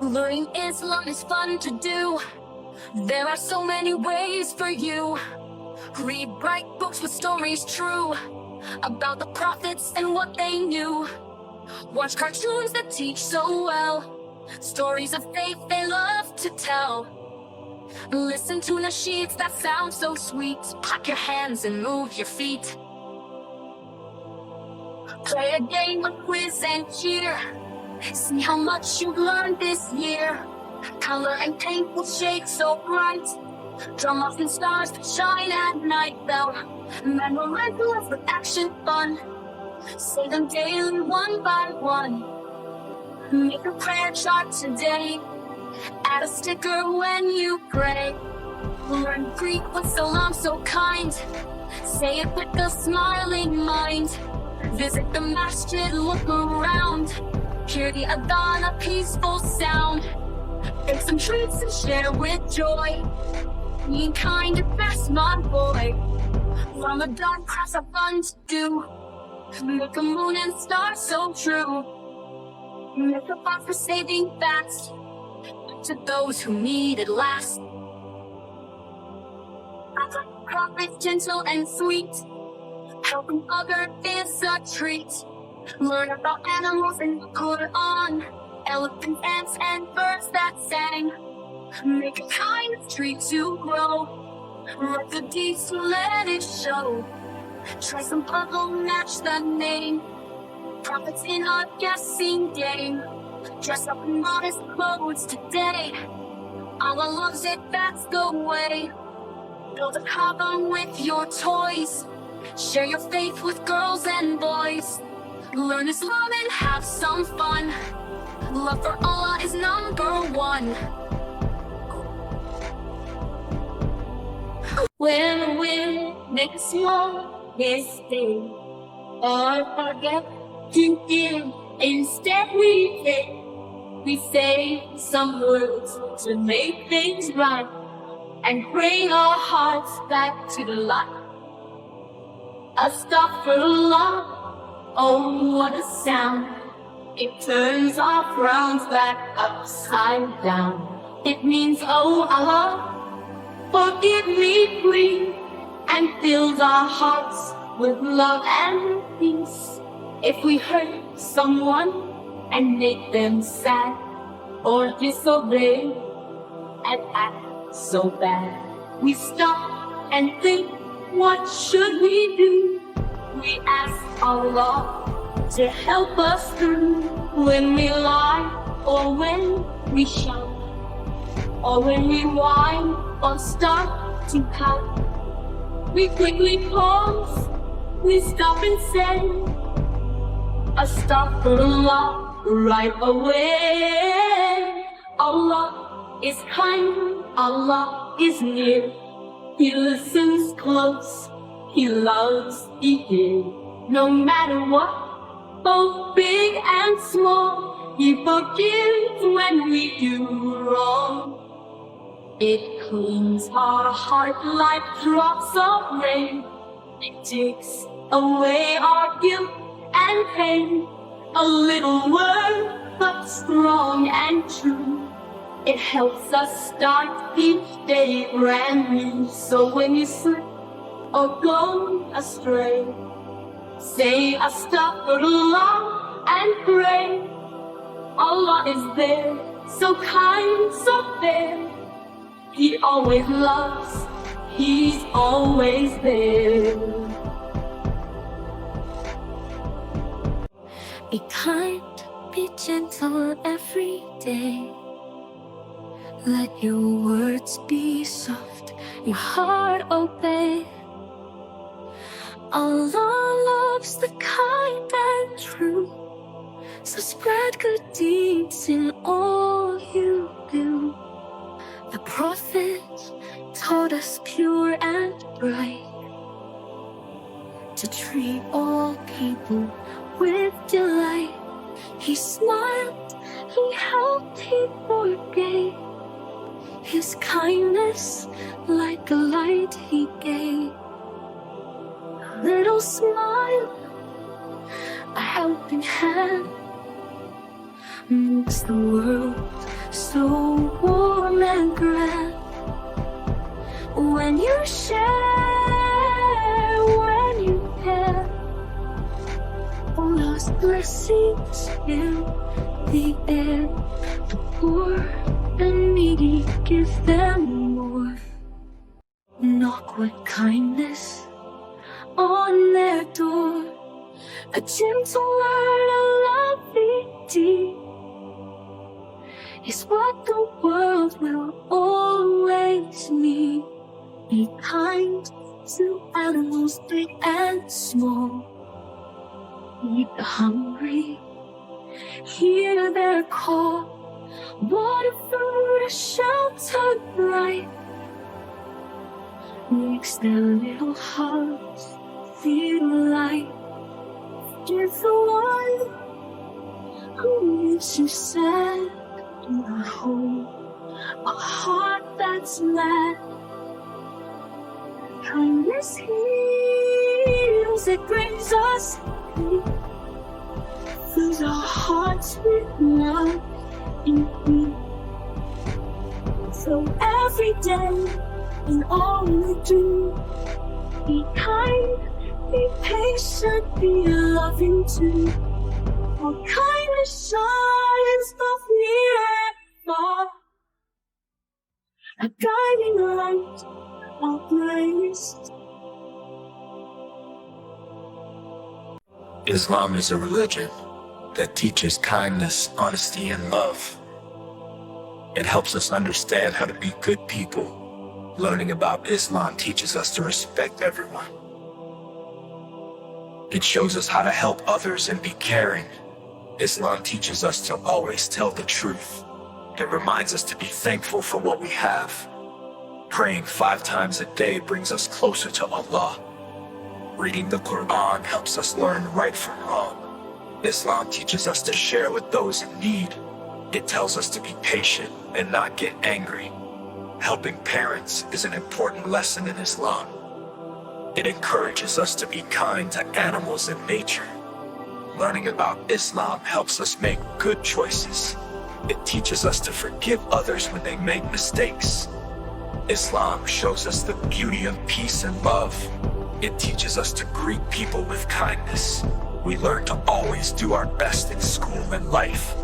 Learning Islam is fun to do. There are so many ways for you. Read bright books with stories true about the prophets and what they knew. Watch cartoons that teach so well, stories of faith they love to tell. Listen to Nasheeds that sound so sweet. Clap your hands and move your feet. Play a game of quiz and cheer. See how much you've learned this year. Color and paint will shake so bright. Drum off in stars that shine at night. Though memorize words with action fun. Say them daily one by one. Make a prayer chart today. Add a sticker when you pray. Learn Greek with Salam so kind. Say it with a smiling mind. Visit the masjid, look around. Hear the adhan, a peaceful sound. Bake some treats and share with joy. Be kind and fast, my boy. Ramadan crafts are fun to do. Make a moon and stars so true. Make a fun for saving fast to those who need it last. Prophet gentle and sweet. Helping others is a treat. Learn about animals in the Quran. Elephants, ants, and birds that sang. Make a kind of tree to grow. Write the deeds to let it show. Try some puzzle, match the name. Prophets in a guessing game. Dress up in modest clothes today. Allah loves it, that's the way. Build a Kaaba with your toys. Share your faith with girls and boys. Learn Islam and have some fun. Love for Allah is number one. When we make a small mistake or forget to give, instead we take. We say some words to make things right and bring our hearts back to the light. Astaghfirullah, oh what a sound. It turns our frowns back upside down. It means, oh Allah, forgive me please, and fills our hearts with love and peace. If we hurt someone and make them sad, or disobey and act so bad, we stop and think, what should we do? We ask Allah to help us through. When we lie, or when we shout, or when we whine, or start to pout, we quickly pause, we stop and say, Astaghfirullah, right away. Allah is kind, Allah is near. He listens close, He loves He hears. No matter what, both big and small, He forgives when we do wrong. It cleans our heart like drops of rain. It takes away our guilt and pain. A little word, but strong and true. It helps us start each day brand new. So when you slip or go astray, say Astaghfirullah and pray. Allah is there, so kind, so fair. He always loves, He's always there. Be kind, be gentle every day. Let your words be soft, your heart obey. Allah loves the kind and true, so spread good deeds in all you do. The Prophet taught us pure and bright to treat all people with delight. He smiled, He helped, He forgave. His kindness like a light He gave. A little smile, a helping hand, moves the world so warm and grand. When you share, when you care, Allah's blessings fill the air. The poor and needy, give them more. Knock with kindness on their door. A gentle word, a lovely deed is what the world will always need. Be kind to animals big and small. Feed the hungry, hear their call. Water, food, a shelter bright makes their little hearts feel light. Give the one who makes you sad in a home, a heart that's glad. Kindness heals, it brings us peace. Fills our hearts with love and peace. So every day in all we do, be kind, be patient, be loving too. For kindness shines both near and far, a guiding light of grace. Islam is a religion that teaches kindness, honesty, and love. It helps us understand how to be good people. Learning about Islam teaches us to respect everyone. It shows us how to help others and be caring. Islam teaches us to always tell the truth. It reminds us to be thankful for what we have. Praying 5 times a day brings us closer to Allah. Reading the Quran helps us learn right from wrong. Islam teaches us to share with those in need. It tells us to be patient and not get angry. Helping parents is an important lesson in Islam. It encourages us to be kind to animals and nature. Learning about Islam helps us make good choices. It teaches us to forgive others when they make mistakes. Islam shows us the beauty of peace and love. It teaches us to greet people with kindness. We learn to always do our best in school and life.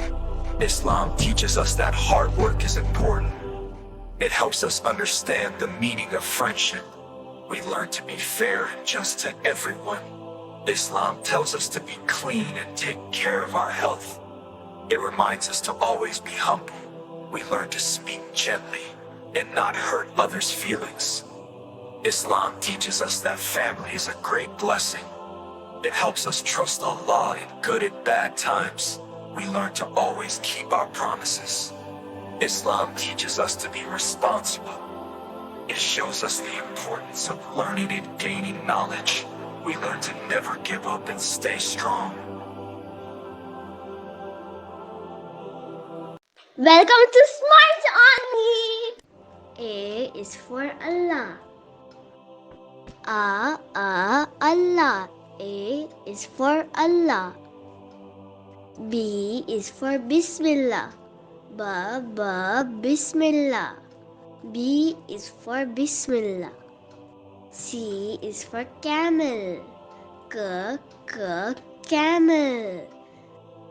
Islam teaches us that hard work is important. It helps us understand the meaning of friendship. We learn to be fair and just to everyone. Islam tells us to be clean and take care of our health. It reminds us to always be humble. We learn to speak gently and not hurt others' feelings. Islam teaches us that family is a great blessing. It helps us trust Allah in good and bad times. We learn to always keep our promises. Islam teaches us to be responsible. It shows us the importance of learning and gaining knowledge. We learn to never give up and stay strong. Welcome to Smart Army. A is for Allah. Allah. A is for Allah. B is for Bismillah. Bismillah. B is for Bismillah. C is for camel. Camel.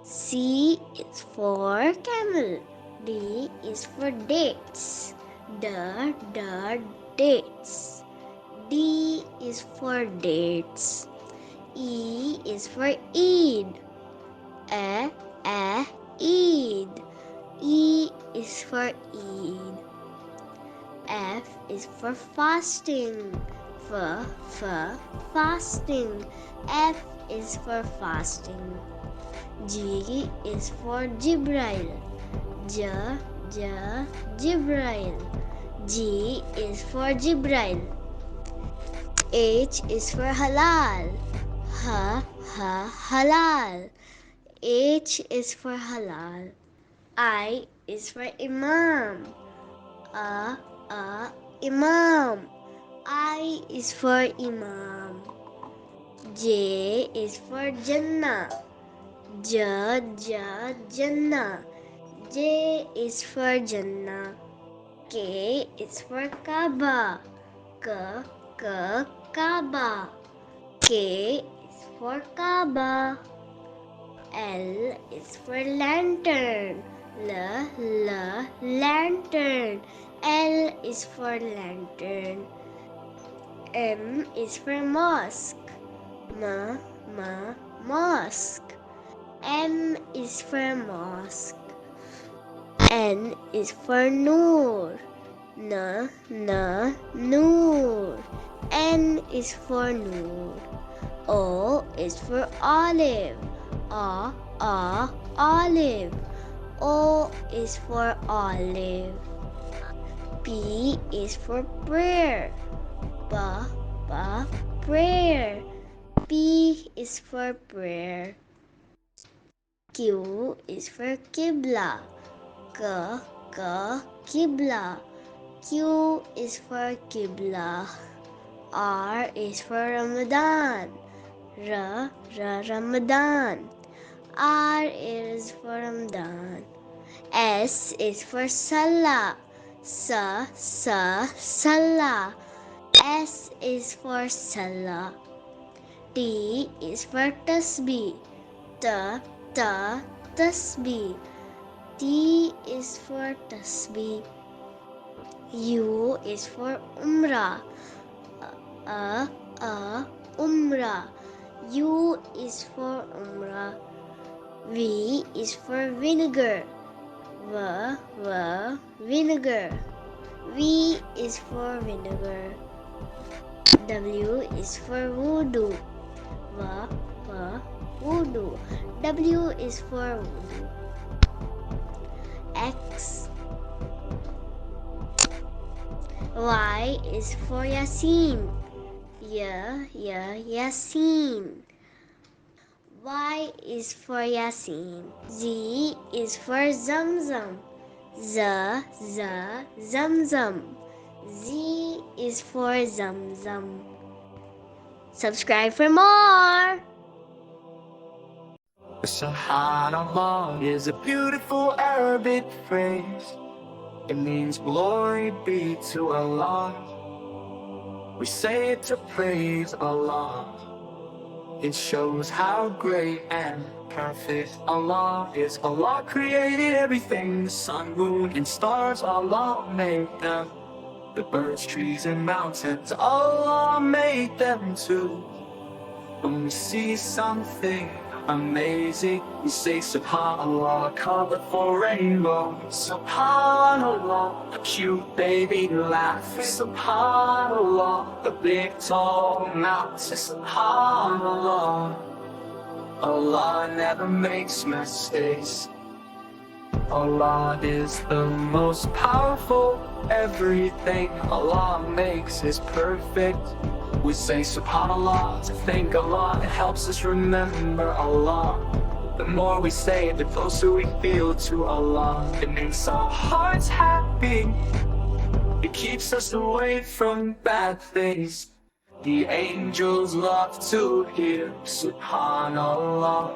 C is for camel. D is for dates. Dates. D is for dates. E is for Eid. Eid. E is for Eid. F is for fasting. Fasting. F is for fasting. G is for Jibrail. Jibrail. G is for Jibrail. H is for halal. Halal. H is for halal. I is for imam. Imam. I is for imam. J is for Jannah. Jannah. J is for Jannah. K is for Kaaba. Kaaba. K is for Kaaba. L is for lantern. Lantern. L is for lantern. M is for mosque. Mosque. M is for mosque. N is for Noor. Noor. N is for Noor. O is for olive. Olive. O is for olive. P is for prayer. Prayer. P is for prayer. Q is for Qibla. Qibla. Q is for Qibla. R is for Ramadan. Ramadan. R is for Ramadan. S is for Salah. Salah. S is for Salah. T is for Tasbih. Tasbih. T is for Tasbih. U is for Umrah. Umrah. U is for Umrah. V is for vinegar. Vinegar. V is for vinegar. W is for wudu. Wudu. W is for wudu. X. Y is for Yasin. Yasin. Y is for Yasin. Z is for Zamzam. Zamzam. Z is for Zamzam. Subscribe for more. Subhanallah is a beautiful Arabic phrase. It means glory be to Allah. We say it to praise Allah. It shows how great and perfect Allah is. Allah created everything, the sun, moon, and stars. Allah made them. The birds, trees, and mountains. Allah made them too. When we see something amazing, we say Subhanallah, colorful rainbow. Subhanallah, a cute baby laugh. Subhanallah, a big tall mountain. Subhanallah, Allah never makes mistakes. Allah is the most powerful. Everything Allah makes is perfect. We say Subhanallah to thank Allah. It helps us remember Allah. The more we say it, the closer we feel to Allah. It makes our hearts happy. It keeps us away from bad things. The angels love to hear Subhanallah.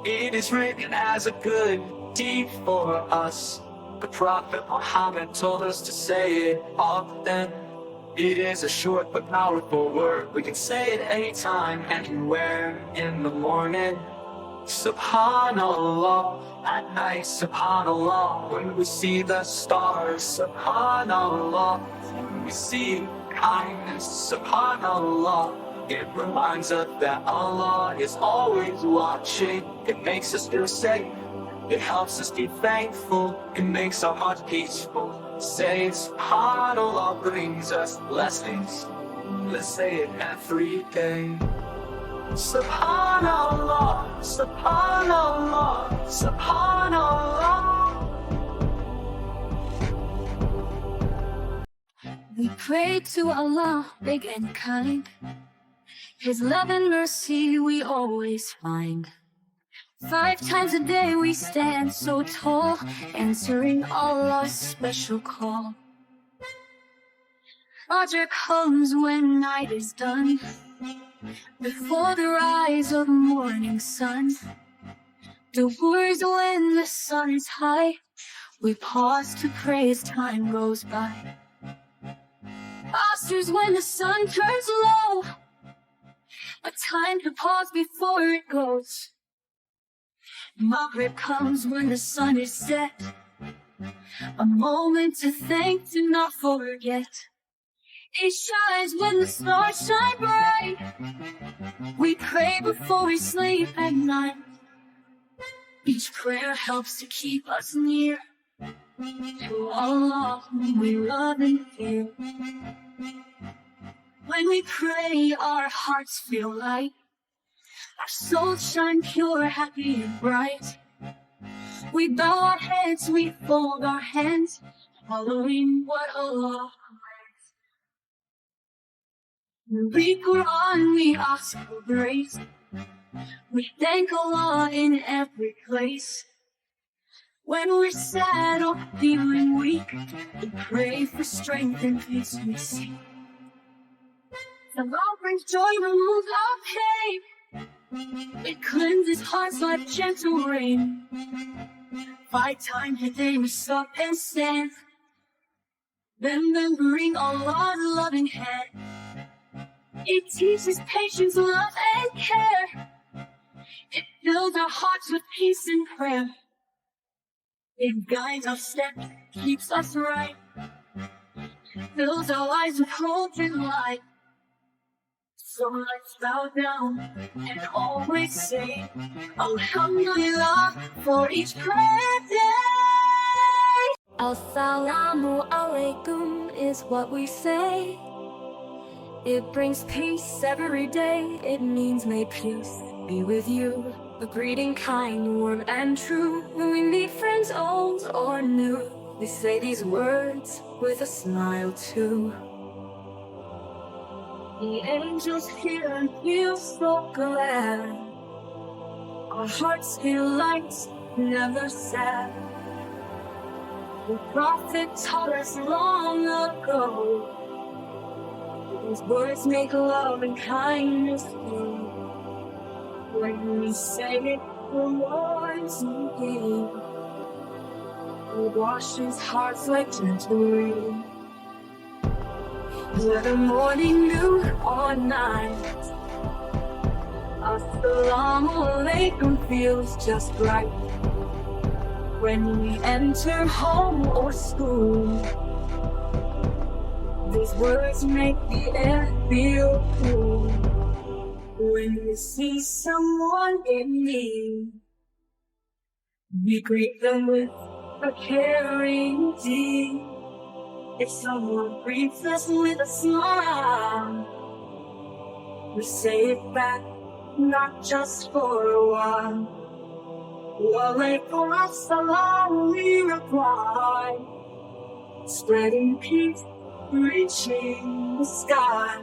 It is written as a good deed for us. The Prophet Muhammad told us to say it often. It is a short but powerful word. We can say it anytime, anywhere. In the morning, Subhanallah. At night, Subhanallah. When we see the stars, Subhanallah. When we see kindness, Subhanallah. It reminds us that Allah is always watching. It makes us feel safe. It helps us be thankful. It makes our hearts peaceful. Say Subhanallah brings us blessings. Let's say it every day. Subhanallah, Subhanallah, Subhanallah. We pray to Allah, big and kind. His love and mercy we always find. 5 times a day we stand so tall, answering Allah's special call. Fajr comes when night is done, before the rise of morning sun. The words when the sun is high, we pause to pray as time goes by. Postures when the sun turns low, a time to pause before it goes. Maghrib comes when the sun is set, a moment to thank, to not forget. It shines when the stars shine bright. We pray before we sleep at night. Each prayer helps to keep us near to Allah whom we love and fear. When we pray, our hearts feel light. Our souls shine pure, happy and bright. We bow our heads, we fold our hands, following what Allah commands. When we Quran, we ask for grace. We thank Allah in every place. When we're sad or feeling weak, we pray for strength and peace we seek. Salah brings joy, removes our pain. It cleanses hearts like gentle rain. 5 times a day we stop and stand, remembering Allah's loving hand. It teaches patience, love, and care. It fills our hearts with peace and prayer. It guides our steps, keeps us right, fills our lives with hope and light. So let's bow down and always say Alhamdulillah for each prayer day. Assalamu alaikum is what we say. It brings peace every day. It means may peace be with you. A greeting kind, warm and true. When we meet friends old or new, we say these words with a smile too. The angels hear and feel so glad. Our hearts feel light, never sad. The Prophet taught us long ago. These words make love and kindness flow. When we say it, the words we give, it washes hearts like gentle rain. Whether morning, noon, or night, Assalamu alaikum feels just right. When we enter home or school, these words make the air feel cool. When we see someone in need, we greet them with a caring deed. If someone greets us with a smile, we say it back, not just for a while. Walaikum assalam, we reply, spreading peace, reaching the sky.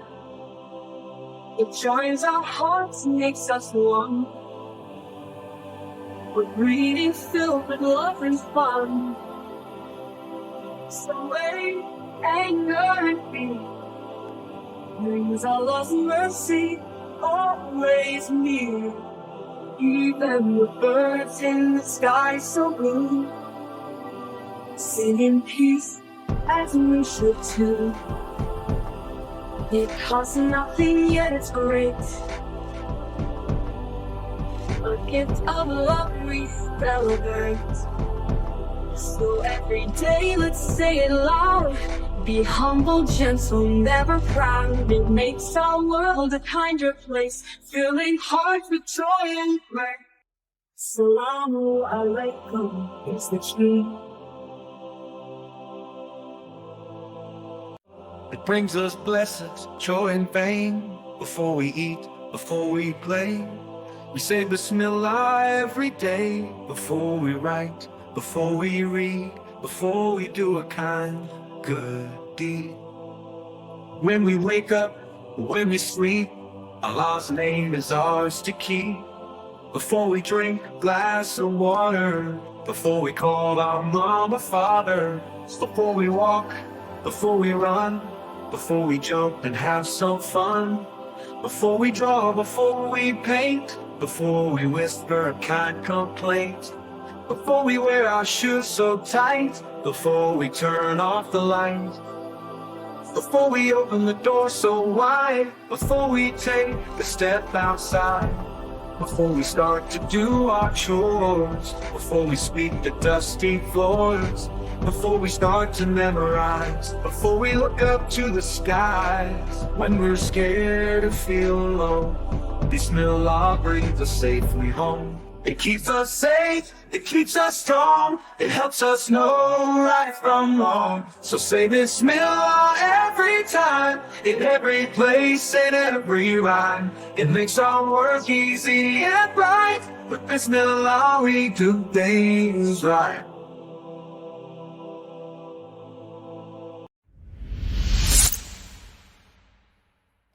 It joins our hearts, makes us one. We're greeting filled with love and fun. So wait, anger and fear brings Allah's mercy always near. Even the birds in the sky so blue, singing peace as we should too. It costs nothing, yet it's great. A gift of love we celebrate. So every day let's say it loud. Be humble, gentle, never proud. It makes our world a kinder place, filling hearts with joy and grace. Assalamu alaikum is the truth. It brings us blessings, joy and fame. Before we eat, before we play, we say Bismillah every day. Before we write, before we read, before we do a kind, good deed. When we wake up, when we sleep, Allah's name is ours to keep. Before we drink a glass of water, before we call our mom or father, before we walk, before we run, before we jump and have some fun, before we draw, before we paint, before we whisper a kind complaint, before we wear our shoes so tight, before we turn off the light, before we open the door so wide, before we take a step outside, before we start to do our chores, before we sweep the dusty floors, before we start to memorize, before we look up to the skies, when we're scared or feel alone, Bismillah brings us safely home. It keeps us safe, it keeps us strong, it helps us know right from wrong. So say Bismillah every time, in every place, in every rhyme. It makes our work easy and bright. With Bismillah we do things right.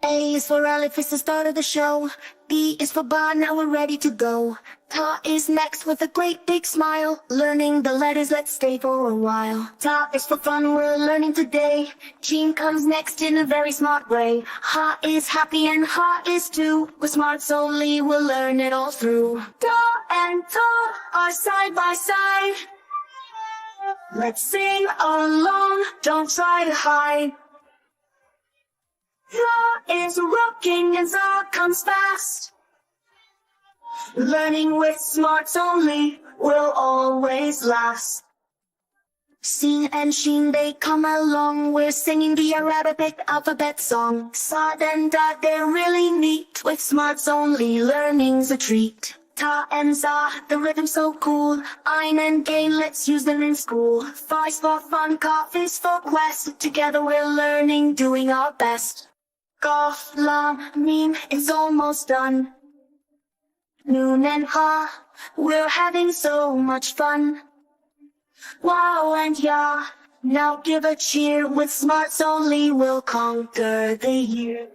A is for Aleph, it's the start of the show. B is for Ba, now we're ready to go. Ta is next with a great big smile. Learning the letters, let's stay for a while. Ta is for fun, we're learning today. Jim comes next in a very smart way. Ha is happy and Ha is too. We're smart solely, we'll learn it all through. Ta and Ta are side by side. Let's sing along, don't try to hide. Ra is rocking and Za comes fast. Learning with smarts only will always last. Sin and Shin, they come along. We're singing the Arabic alphabet song. Sad and Da, they're really neat. With smarts only, learning's a treat. Ta and Za, the rhythm's so cool. Ein and Gain, let's use them in school. Fa is for fun, Kaf is for quest. Together we're learning, doing our best. Qaf, Lam, Mim, it's almost done. Noon and Ha, we're having so much fun. Wow and Ya, now give a cheer. With smarts only we'll conquer the year.